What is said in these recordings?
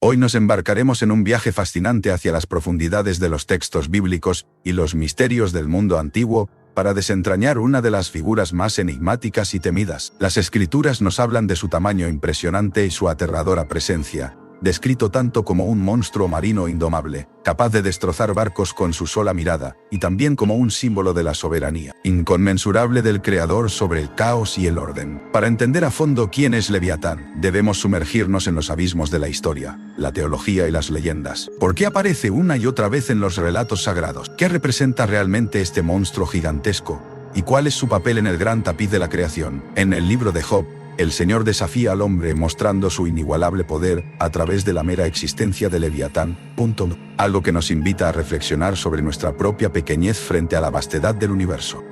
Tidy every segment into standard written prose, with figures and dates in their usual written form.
Hoy nos embarcaremos en un viaje fascinante hacia las profundidades de los textos bíblicos y los misterios del mundo antiguo, para desentrañar una de las figuras más enigmáticas y temidas. Las Escrituras nos hablan de su tamaño impresionante y su aterradora presencia, descrito tanto como un monstruo marino indomable, capaz de destrozar barcos con su sola mirada, y también como un símbolo de la soberanía inconmensurable del Creador sobre el caos y el orden. Para entender a fondo quién es Leviatán, debemos sumergirnos en los abismos de la historia, la teología y las leyendas. ¿Por qué aparece una y otra vez en los relatos sagrados? ¿Qué representa realmente este monstruo gigantesco? ¿Y cuál es su papel en el gran tapiz de la creación? En el libro de Job, el Señor desafía al hombre mostrando su inigualable poder a través de la mera existencia de Leviatán. Algo que nos invita a reflexionar sobre nuestra propia pequeñez frente a la vastedad del universo.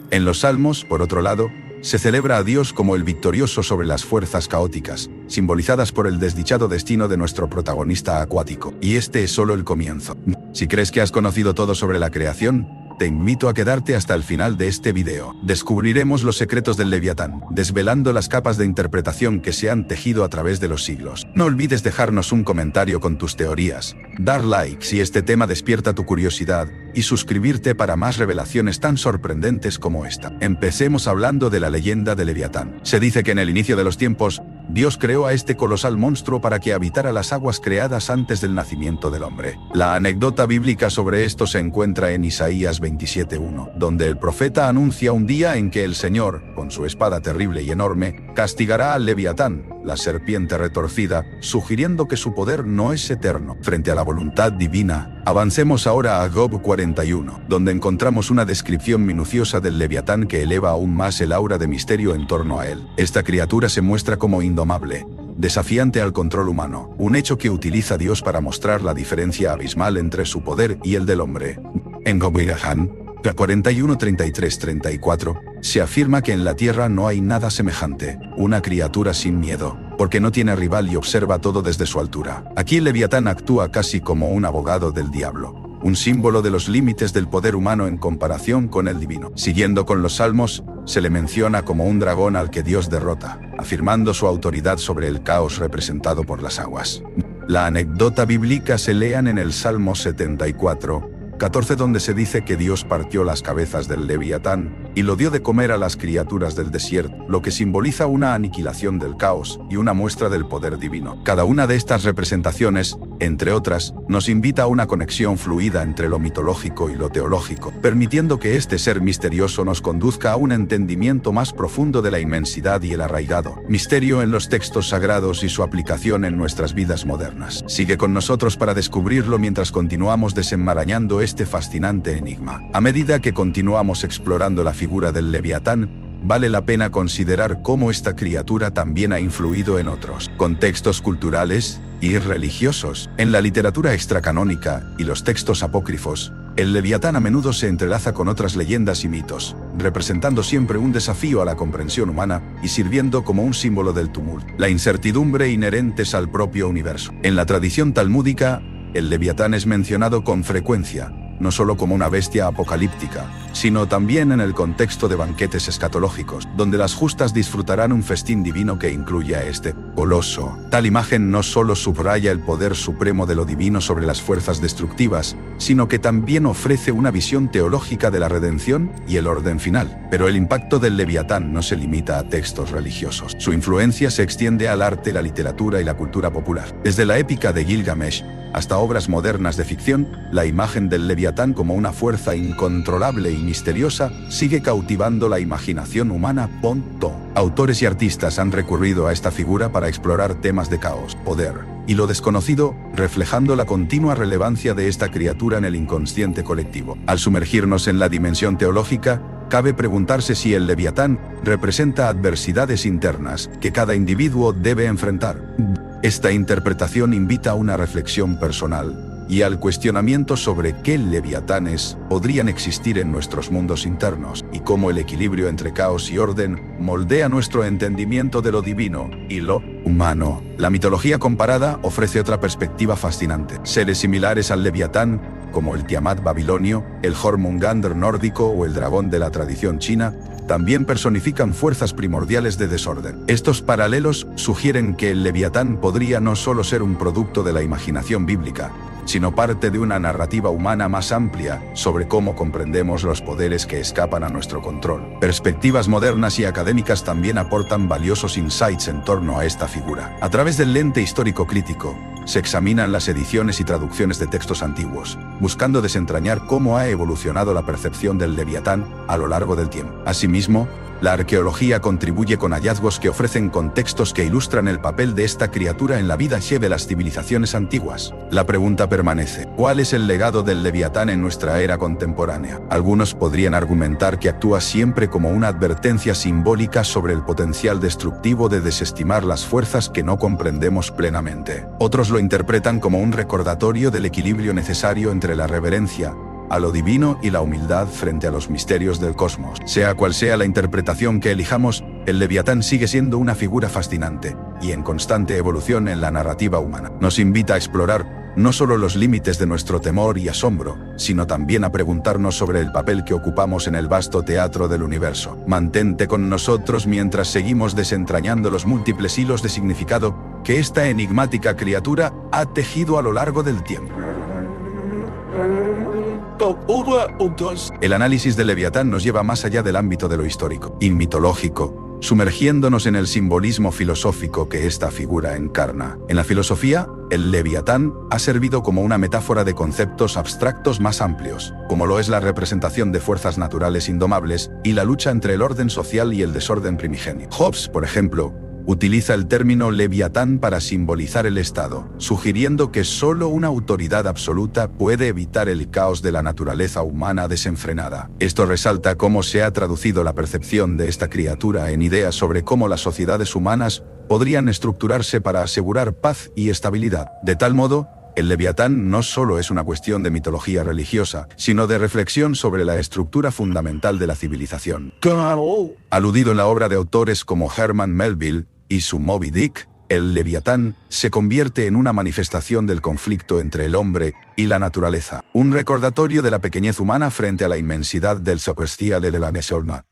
En los Salmos, por otro lado, se celebra a Dios como el victorioso sobre las fuerzas caóticas, simbolizadas por el desdichado destino de nuestro protagonista acuático. Y este es solo el comienzo. Si crees que has conocido todo sobre la creación, te invito a quedarte hasta el final de este video. Descubriremos los secretos del Leviatán, desvelando las capas de interpretación que se han tejido a través de los siglos. No olvides dejarnos un comentario con tus teorías, dar like si este tema despierta tu curiosidad, y suscribirte para más revelaciones tan sorprendentes como esta. Empecemos hablando de la leyenda de Leviatán. Se dice que en el inicio de los tiempos, Dios creó a este colosal monstruo para que habitara las aguas creadas antes del nacimiento del hombre. La anécdota bíblica sobre esto se encuentra en Isaías 27:1, donde el profeta anuncia un día en que el Señor, con su espada terrible y enorme, castigará al Leviatán, la serpiente retorcida, sugiriendo que su poder no es eterno. Frente a la voluntad divina, avancemos ahora a Job 41, donde encontramos una descripción minuciosa del Leviatán que eleva aún más el aura de misterio en torno a él. Esta criatura se muestra como indomable, desafiante al control humano, un hecho que utiliza Dios para mostrar la diferencia abismal entre su poder y el del hombre. En Job 41, 33, 34, se afirma que en la tierra no hay nada semejante, una criatura sin miedo, porque no tiene rival y observa todo desde su altura. Aquí el Leviatán actúa casi como un abogado del diablo, un símbolo de los límites del poder humano en comparación con el divino. Siguiendo con los Salmos, se le menciona como un dragón al que Dios derrota, afirmando su autoridad sobre el caos representado por las aguas. La anécdota bíblica se lean en el Salmo 74, 14, donde se dice que Dios partió las cabezas del Leviatán y lo dio de comer a las criaturas del desierto, lo que simboliza una aniquilación del caos y una muestra del poder divino. Cada una de estas representaciones, entre otras, nos invita a una conexión fluida entre lo mitológico y lo teológico, permitiendo que este ser misterioso nos conduzca a un entendimiento más profundo de la inmensidad y el arraigado misterio en los textos sagrados y su aplicación en nuestras vidas modernas. Sigue con nosotros para descubrirlo mientras continuamos desenmarañando este fascinante enigma. A medida que continuamos explorando la figura del Leviatán, vale la pena considerar cómo esta criatura también ha influido en otros contextos culturales y religiosos. En la literatura extracanónica y los textos apócrifos, el Leviatán a menudo se entrelaza con otras leyendas y mitos, representando siempre un desafío a la comprensión humana y sirviendo como un símbolo del tumulto, la incertidumbre inherentes al propio universo. En la tradición talmúdica, el Leviatán es mencionado con frecuencia, no solo como una bestia apocalíptica, sino también en el contexto de banquetes escatológicos, donde las justas disfrutarán un festín divino que incluye a este coloso. Tal imagen no solo subraya el poder supremo de lo divino sobre las fuerzas destructivas, sino que también ofrece una visión teológica de la redención y el orden final. Pero el impacto del Leviatán no se limita a textos religiosos. Su influencia se extiende al arte, la literatura y la cultura popular. Desde la épica de Gilgamesh hasta obras modernas de ficción, la imagen del Leviatán como una fuerza incontrolable y misteriosa sigue cautivando la imaginación humana. Autores y artistas han recurrido a esta figura para explorar temas de caos, poder y lo desconocido, reflejando la continua relevancia de esta criatura en el inconsciente colectivo. Al sumergirnos en la dimensión teológica, cabe preguntarse si el Leviatán representa adversidades internas que cada individuo debe enfrentar. Esta interpretación invita a una reflexión personal y al cuestionamiento sobre qué leviatanes podrían existir en nuestros mundos internos y cómo el equilibrio entre caos y orden moldea nuestro entendimiento de lo divino y lo humano. La mitología comparada ofrece otra perspectiva fascinante. Seres similares al Leviatán como el Tiamat babilonio, el Jormungandr nórdico o el dragón de la tradición china, también personifican fuerzas primordiales de desorden. Estos paralelos sugieren que el Leviatán podría no solo ser un producto de la imaginación bíblica, sino parte de una narrativa humana más amplia sobre cómo comprendemos los poderes que escapan a nuestro control. Perspectivas modernas y académicas también aportan valiosos insights en torno a esta figura. A través del lente histórico crítico, se examinan las ediciones y traducciones de textos antiguos, buscando desentrañar cómo ha evolucionado la percepción del Leviatán a lo largo del tiempo. Asimismo, la arqueología contribuye con hallazgos que ofrecen contextos que ilustran el papel de esta criatura en la vida de las civilizaciones antiguas. La pregunta permanece: ¿cuál es el legado del Leviatán en nuestra era contemporánea? Algunos podrían argumentar que actúa siempre como una advertencia simbólica sobre el potencial destructivo de desestimar las fuerzas que no comprendemos plenamente. Otros lo interpretan como un recordatorio del equilibrio necesario entre la reverencia a lo divino y la humildad frente a los misterios del cosmos. Sea cual sea la interpretación que elijamos, el Leviatán sigue siendo una figura fascinante y en constante evolución en la narrativa humana. Nos invita a explorar no solo los límites de nuestro temor y asombro, sino también a preguntarnos sobre el papel que ocupamos en el vasto teatro del universo. Mantente con nosotros mientras seguimos desentrañando los múltiples hilos de significado que esta enigmática criatura ha tejido a lo largo del tiempo. El análisis del Leviatán nos lleva más allá del ámbito de lo histórico y mitológico, sumergiéndonos en el simbolismo filosófico que esta figura encarna. En la filosofía, el Leviatán ha servido como una metáfora de conceptos abstractos más amplios, como lo es la representación de fuerzas naturales indomables y la lucha entre el orden social y el desorden primigenio. Hobbes, por ejemplo, utiliza el término Leviatán para simbolizar el Estado, sugiriendo que solo una autoridad absoluta puede evitar el caos de la naturaleza humana desenfrenada. Esto resalta cómo se ha traducido la percepción de esta criatura en ideas sobre cómo las sociedades humanas podrían estructurarse para asegurar paz y estabilidad. De tal modo, el Leviatán no solo es una cuestión de mitología religiosa, sino de reflexión sobre la estructura fundamental de la civilización. Aludido en la obra de autores como Herman Melville y su Moby Dick, el Leviatán se convierte en una manifestación del conflicto entre el hombre y la naturaleza, un recordatorio de la pequeñez humana frente a la inmensidad del celestial de la nación.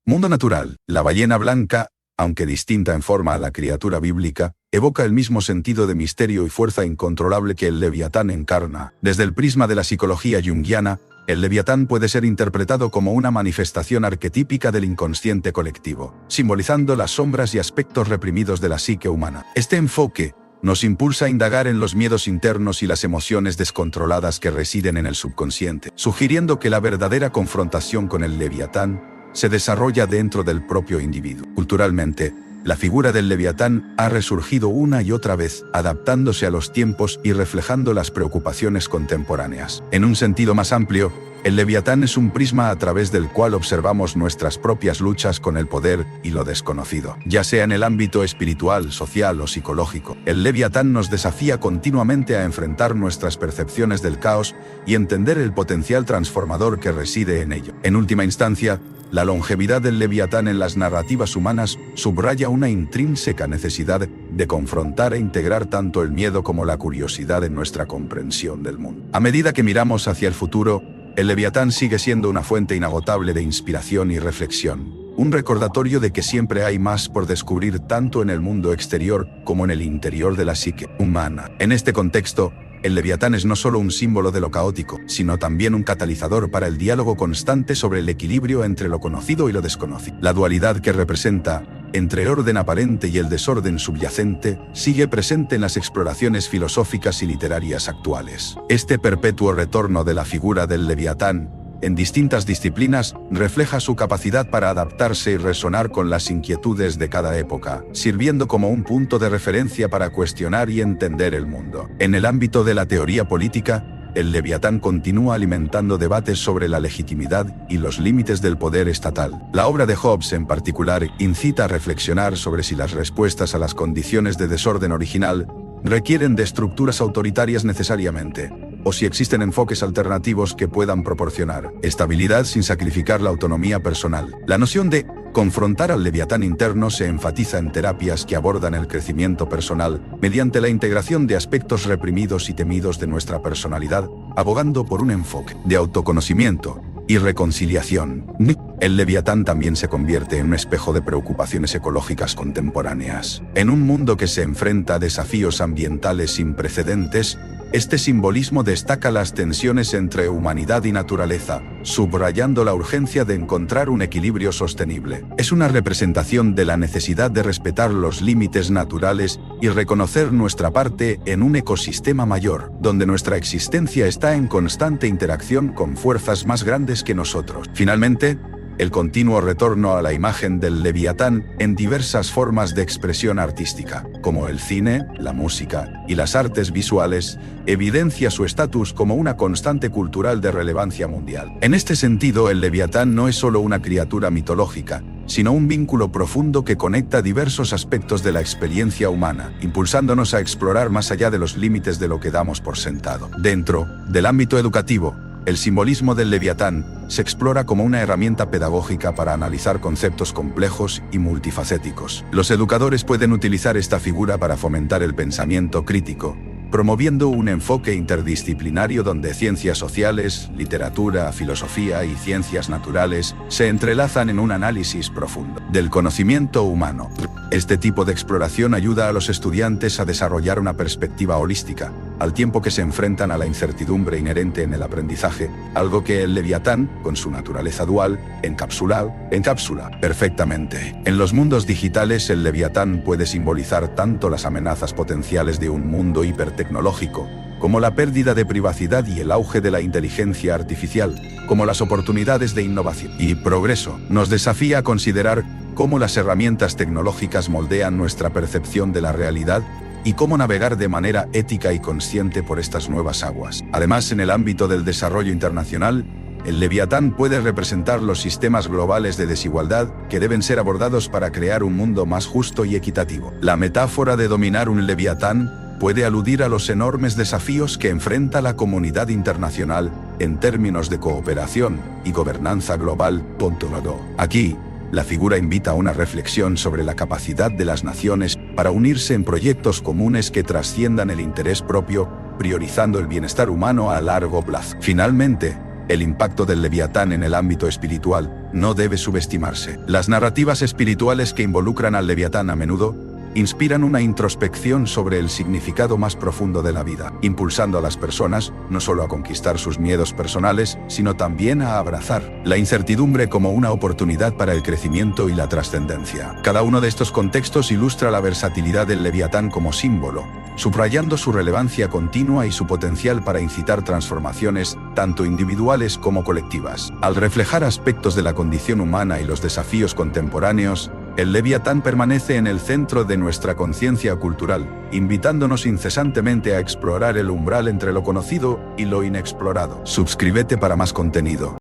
Mundo natural. La ballena blanca, aunque distinta en forma a la criatura bíblica, evoca el mismo sentido de misterio y fuerza incontrolable que el Leviatán encarna. Desde el prisma de la psicología junguiana, el Leviatán puede ser interpretado como una manifestación arquetípica del inconsciente colectivo, simbolizando las sombras y aspectos reprimidos de la psique humana. Este enfoque nos impulsa a indagar en los miedos internos y las emociones descontroladas que residen en el subconsciente, sugiriendo que la verdadera confrontación con el Leviatán se desarrolla dentro del propio individuo. Culturalmente, la figura del Leviatán ha resurgido una y otra vez, adaptándose a los tiempos y reflejando las preocupaciones contemporáneas. En un sentido más amplio, el Leviatán es un prisma a través del cual observamos nuestras propias luchas con el poder y lo desconocido. Ya sea en el ámbito espiritual, social o psicológico, el Leviatán nos desafía continuamente a enfrentar nuestras percepciones del caos y entender el potencial transformador que reside en ello. En última instancia, la longevidad del Leviatán en las narrativas humanas subraya una intrínseca necesidad de confrontar e integrar tanto el miedo como la curiosidad en nuestra comprensión del mundo. A medida que miramos hacia el futuro, el Leviatán sigue siendo una fuente inagotable de inspiración y reflexión, un recordatorio de que siempre hay más por descubrir tanto en el mundo exterior como en el interior de la psique humana. En este contexto, el Leviatán es no solo un símbolo de lo caótico, sino también un catalizador para el diálogo constante sobre el equilibrio entre lo conocido y lo desconocido. La dualidad que representa entre el orden aparente y el desorden subyacente sigue presente en las exploraciones filosóficas y literarias actuales. Este perpetuo retorno de la figura del Leviatán en distintas disciplinas refleja su capacidad para adaptarse y resonar con las inquietudes de cada época, sirviendo como un punto de referencia para cuestionar y entender el mundo. En el ámbito de la teoría política, el Leviatán continúa alimentando debates sobre la legitimidad y los límites del poder estatal. La obra de Hobbes, en particular, incita a reflexionar sobre si las respuestas a las condiciones de desorden original requieren de estructuras autoritarias necesariamente, o si existen enfoques alternativos que puedan proporcionar estabilidad sin sacrificar la autonomía personal. La noción de confrontar al leviatán interno se enfatiza en terapias que abordan el crecimiento personal mediante la integración de aspectos reprimidos y temidos de nuestra personalidad, abogando por un enfoque de autoconocimiento y reconciliación. El leviatán también se convierte en un espejo de preocupaciones ecológicas contemporáneas. En un mundo que se enfrenta a desafíos ambientales sin precedentes, este simbolismo destaca las tensiones entre humanidad y naturaleza, subrayando la urgencia de encontrar un equilibrio sostenible. Es una representación de la necesidad de respetar los límites naturales y reconocer nuestra parte en un ecosistema mayor, donde nuestra existencia está en constante interacción con fuerzas más grandes que nosotros. Finalmente, el continuo retorno a la imagen del leviatán en diversas formas de expresión artística, como el cine, la música y las artes visuales, evidencia su estatus como una constante cultural de relevancia mundial. En este sentido, el leviatán no es solo una criatura mitológica, sino un vínculo profundo que conecta diversos aspectos de la experiencia humana, impulsándonos a explorar más allá de los límites de lo que damos por sentado. Dentro del ámbito educativo, el simbolismo del leviatán se explora como una herramienta pedagógica para analizar conceptos complejos y multifacéticos. Los educadores pueden utilizar esta figura para fomentar el pensamiento crítico, promoviendo un enfoque interdisciplinario donde ciencias sociales, literatura, filosofía y ciencias naturales se entrelazan en un análisis profundo del conocimiento humano. Este tipo de exploración ayuda a los estudiantes a desarrollar una perspectiva holística, al tiempo que se enfrentan a la incertidumbre inherente en el aprendizaje, algo que el leviatán, con su naturaleza dual, encapsula perfectamente. En los mundos digitales, el leviatán puede simbolizar tanto las amenazas potenciales de un mundo hipertecnológico, como la pérdida de privacidad y el auge de la inteligencia artificial, como las oportunidades de innovación y progreso. Nos desafía a considerar cómo las herramientas tecnológicas moldean nuestra percepción de la realidad y cómo navegar de manera ética y consciente por estas nuevas aguas. Además, en el ámbito del desarrollo internacional, el leviatán puede representar los sistemas globales de desigualdad que deben ser abordados para crear un mundo más justo y equitativo. La metáfora de dominar un leviatán puede aludir a los enormes desafíos que enfrenta la comunidad internacional en términos de cooperación y gobernanza global. Aquí, la figura invita a una reflexión sobre la capacidad de las naciones para unirse en proyectos comunes que trasciendan el interés propio, priorizando el bienestar humano a largo plazo. Finalmente, el impacto del leviatán en el ámbito espiritual no debe subestimarse. Las narrativas espirituales que involucran al leviatán a menudo inspiran una introspección sobre el significado más profundo de la vida, impulsando a las personas no solo a conquistar sus miedos personales, sino también a abrazar la incertidumbre como una oportunidad para el crecimiento y la trascendencia. Cada uno de estos contextos ilustra la versatilidad del leviatán como símbolo, subrayando su relevancia continua y su potencial para incitar transformaciones, tanto individuales como colectivas. Al reflejar aspectos de la condición humana y los desafíos contemporáneos, el leviatán permanece en el centro de nuestra conciencia cultural, invitándonos incesantemente a explorar el umbral entre lo conocido y lo inexplorado. Suscríbete para más contenido.